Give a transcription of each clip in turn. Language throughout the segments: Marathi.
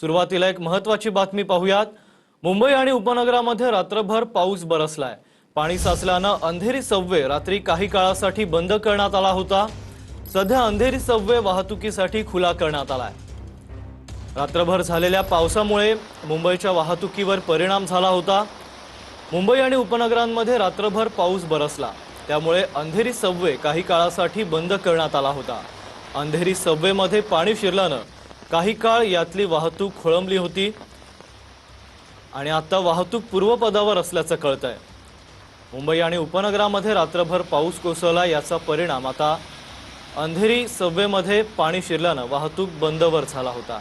सुरुवातीला एक महत्त्वाची बातमी पाहूयात। मुंबई आणि उपनगरामध्ये रात्रभर पाऊस बरसलाय। पाणी साचल्याने अंधेरी सबवे रात्री काही काळासाठी बंद करण्यात आला होता। सध्या अंधेरी सबवे वाहतुकीसाठी खुला करण्यात आलाय। रात्रभर झालेल्या पावसामुळे मुंबईच्या वाहतुकीवर परिणाम झाला होता। मुंबई आणि उपनगरांमध्ये रात्रभर पाऊस बरसला, त्यामुळे अंधेरी सबवे काही काळासाठी बंद करण्यात आला होता। अंधेरी सबवे मध्ये पाणी शिरल्याने काही काळ यातली वाहतूक खोळंबली होती आणि आता वाहतूक पूर्वपदावर असल्याचं कळतंय। मुंबई आणि उपनगरामध्ये रात्रभर पाऊस कोसळला, याचा परिणाम आता अंधेरी सबवे मध्ये पाणी शिरल्याने वाहतूक बंदवर झाला होता।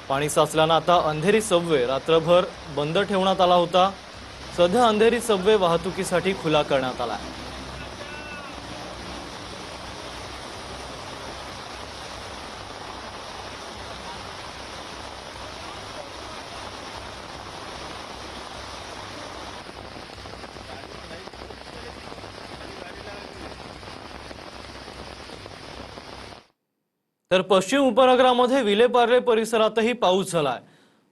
पाणी साचल्याने आता अंधेरी सबवे रात्रभर बंद ठेवण्यात आला होता। सध्या अंधेरी सबवे वाहतुकीसाठी खुला करण्यात आला आहे। तर पश्चिम उपनगरामध्ये विलेपार्ले परिसरातही पाऊस झालाय।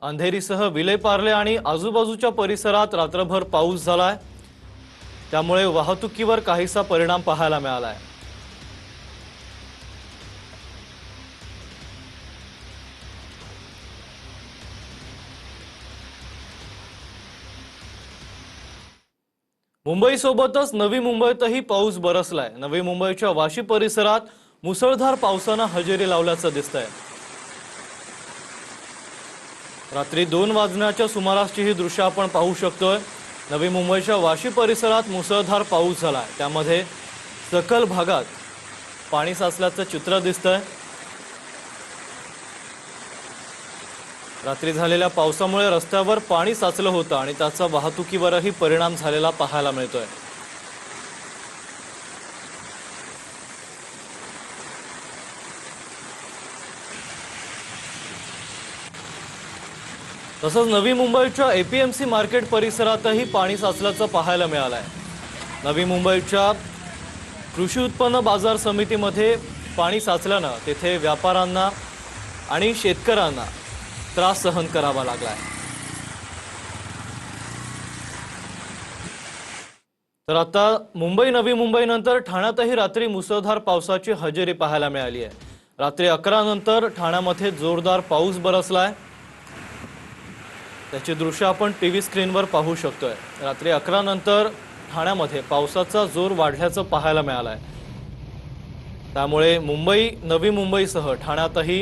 अंधेरीसह विलेपार्ले आणि आजूबाजूच्या परिसरात रात्रभर पाऊस झालाय, त्यामुळे वाहतुकीवर काहीसा परिणाम पाहायला मिळालाय। मुंबई सोबतच नवी मुंबईतही पाऊस बरसलाय। नवी मुंबईच्या वाशी परिसरात मुसळधार पावसाने हजेरी लावल्याचं दिसतंय। रात्री 2 वाजण्याच्या सुमारासची ही दृश्य आपण पाहू शकतोय। नवी मुंबईच्या वाशी परिसरात मुसळधार पाऊस झालाय, त्यामध्ये सखल भागात पाणी साचल्याचं चित्र दिसतंय। रात्री झालेल्या पावसामुळे रस्त्यावर पाणी साचलं होतं आणि त्याचा वाहतुकीवरही परिणाम झालेला पाहायला मिळतोय। तसंच नवी मुंबईच्या एपीएमसी मार्केट परिसरातही पाणी साचल्याचं पाहायला मिळालंय। नवी मुंबईच्या कृषी उत्पन्न बाजार समितीमध्ये पाणी साचल्याने तेथे व्यापाऱ्यांना आणि शेतकऱ्यांना त्रास सहन करावा लागलाय। तर आता मुंबई नवी मुंबई नंतर ठाण्यातही रात्री मुसळधार पावसाची हजेरी पाहायला मिळाली आहे। रात्री 11 नंतर ठाण्यामध्ये जोरदार पाऊस बरसलाय, त्याची दृश्य आपण टीव्ही स्क्रीनवर पाहू शकतोय। रात्री 11 नंतर ठाण्यामध्ये पावसाचा जोर वाढल्याचं पाहायला मिळालंय, त्यामुळे मुंबई नवी मुंबईसह ठाण्यातही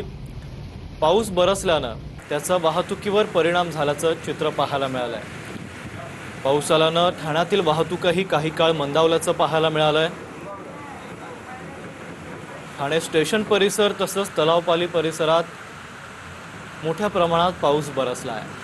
पाऊस बरसल्याने त्याचा वाहतुकीवर परिणाम झाल्याचं चित्र पाहायला मिळालंय। पाऊस आल्याने ठाण्यातील वाहतूकही काही काळ मंदावल्याचं पाहायला मिळालंय। ठाणे स्टेशन परिसर तसंच तलावपाली परिसरात मोठ्या प्रमाणात पाऊस बरसला आहे।